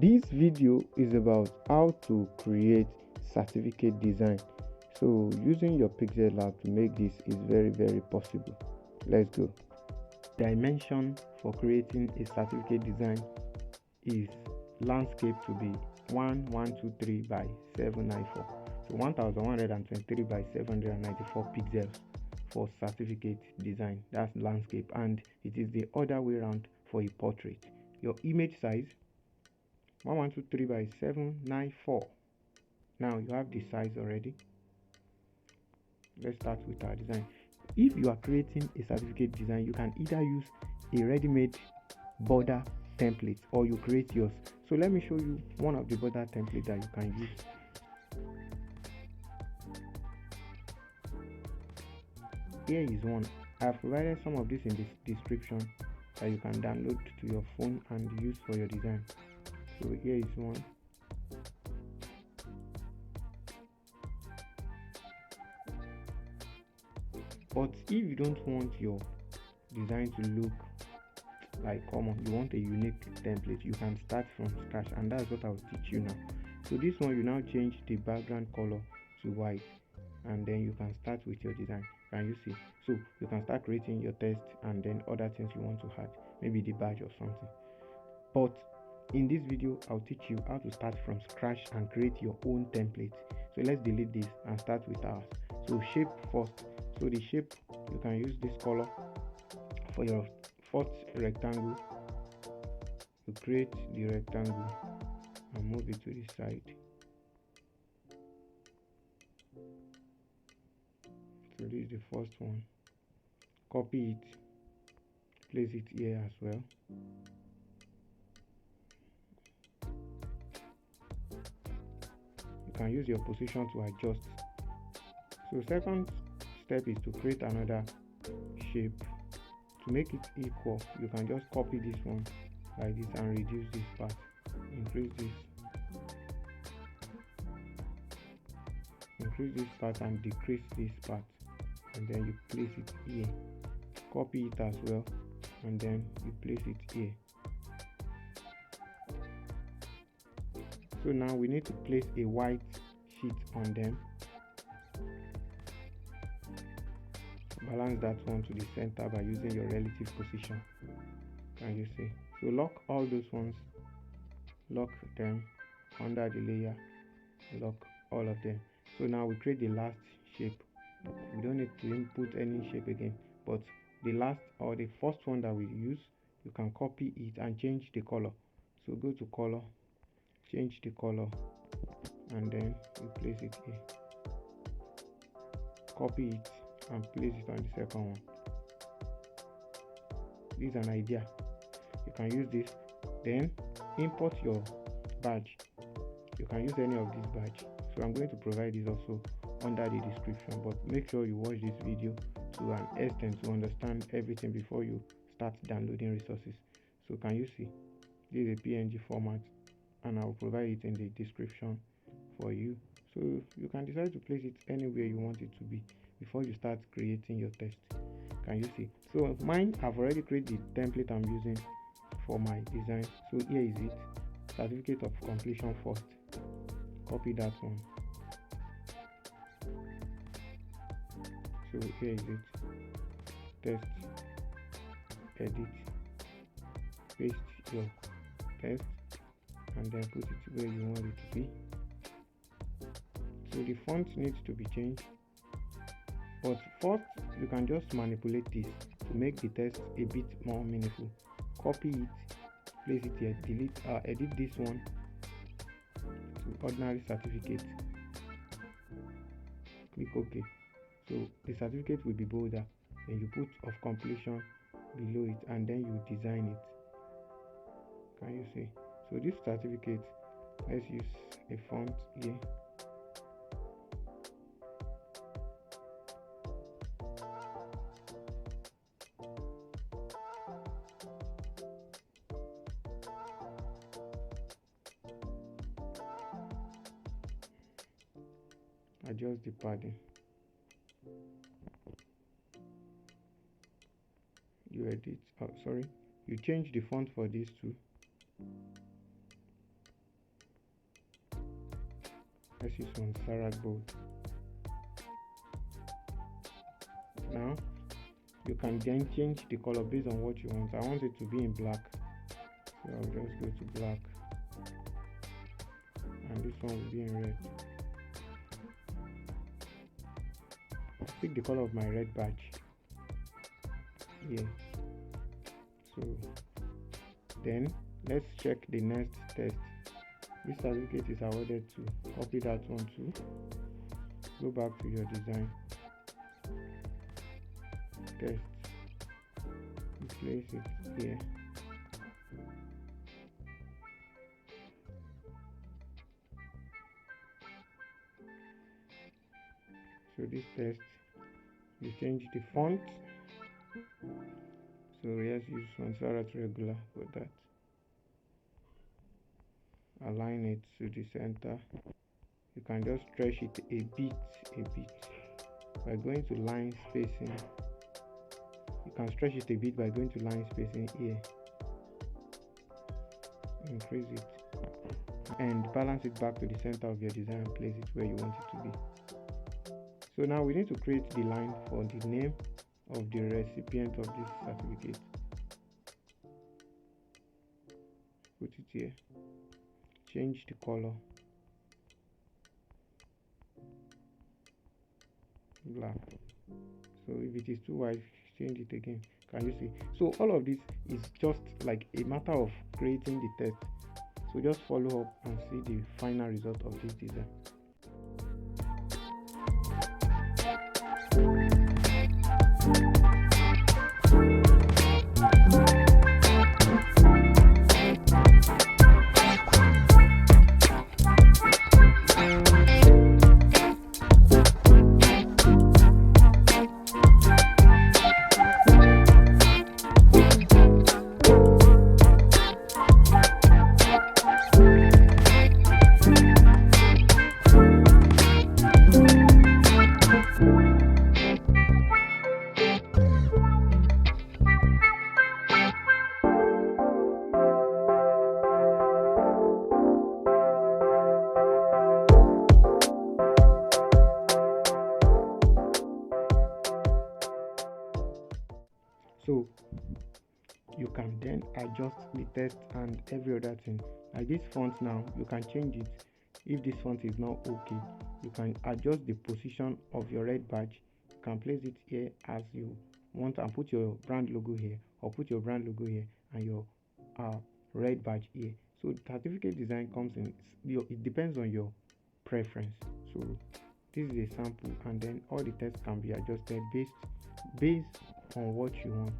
This video is about how to create certificate design. So using your Pixellab to make this is very possible. Let's go. Dimension for creating a certificate design is landscape to be 1123 by 794. So 1123 by 794 pixels for certificate design. That's landscape, and it is the other way around for a portrait. Your image size 1123 by 794. Now you have the size already. Let's start with our design. If you are creating a certificate design, you can either use a ready-made border template or you create yours. So let me show you one of the border templates that you can use. Here is one. I have provided some of this in the description that you can download to your phone and use for your design. So here is one. But if you don't want your design to look like common, you want a unique template, you can start from scratch, and that's what I'll teach you now. So this one, you now change the background color to white, and then you can start with your design. Can you see? So you can start creating your text and then other things you want to add, maybe the badge or something. But in this video, I'll teach you how to start from scratch and create your own template. So let's delete this and start with ours. So shape first. So the shape, you can use this color for your fourth rectangle. You create the rectangle and move it to the side. So this is the first one. Copy it, place it here as well. You can use your position to adjust. So second step is to create another shape. To make it equal, you can just copy this one like this and reduce this part, increase this part and decrease this part, and then you place it here. Copy it as well, and then you place it here. So now we need to place a white sheet on them. Balance that one to the center by using your relative position. Can you see? So lock all those ones, lock them under the layer, lock all of them. So now we create the last shape. We don't need to input any shape again, but the last or the first one that we use, you can copy it and change the color. So go to color, change the color, and then you place it here. Copy it and place it on the second one. This is an idea. You can use this. Then import your badge. You can use any of this badge. So I'm going to provide this also under the description, but make sure you watch this video to an extent to understand everything before you start downloading resources. So can you see? This is a PNG format, and I'll provide it in the description for you. So you can decide to place it anywhere you want it to be before you start creating your text. Can you see? So mine, I've already created the template I'm using for my design. So here is it. Certificate of completion first. Copy that one. So here is it. Text, edit, paste your text, and then put it where you want it to be. So the font needs to be changed, but first you can just manipulate this to make the text a bit more meaningful. Copy it, place it here, delete, edit this one to ordinary certificate. Click OK. So the certificate will be bolder. Then you put of completion below it, and then you design it. Can you see? So this certificate, let's use a font here. Adjust the padding. You edit, you change the font for these two. Let's use one Sarah Gold. Now you can then change the color based on what you want. I want it to be in black, so I'll just go to black, and this one will be in red. I'll pick the color of my red badge here. So then let's check the next test. This certificate is awarded to. Copy that one too. Go back to your design. Test. Place it here. So this test, you change the font. So let's use sans serif regular for that. Align it to the center. You can just stretch it a bit. By going to line spacing. You can stretch it a bit by going to line spacing here. Increase it and balance it back to the center of your design and place it where you want it to be. So now we need to create the line for the name of the recipient of this certificate. Put it here. Change the color. Black. So if it is too white, change it again. Can you see? So all of this is just like a matter of creating the test. So just follow up and see the final result of this design. So you can then adjust the text and every other thing. Like this font now, you can change it. If this font is not okay, you can adjust the position of your red badge. You can place it here as you want and put your brand logo here, or put your brand logo here and your red badge here. So certificate design comes in, it depends on your preference. So this is a sample, and then all the text can be adjusted based on what you want.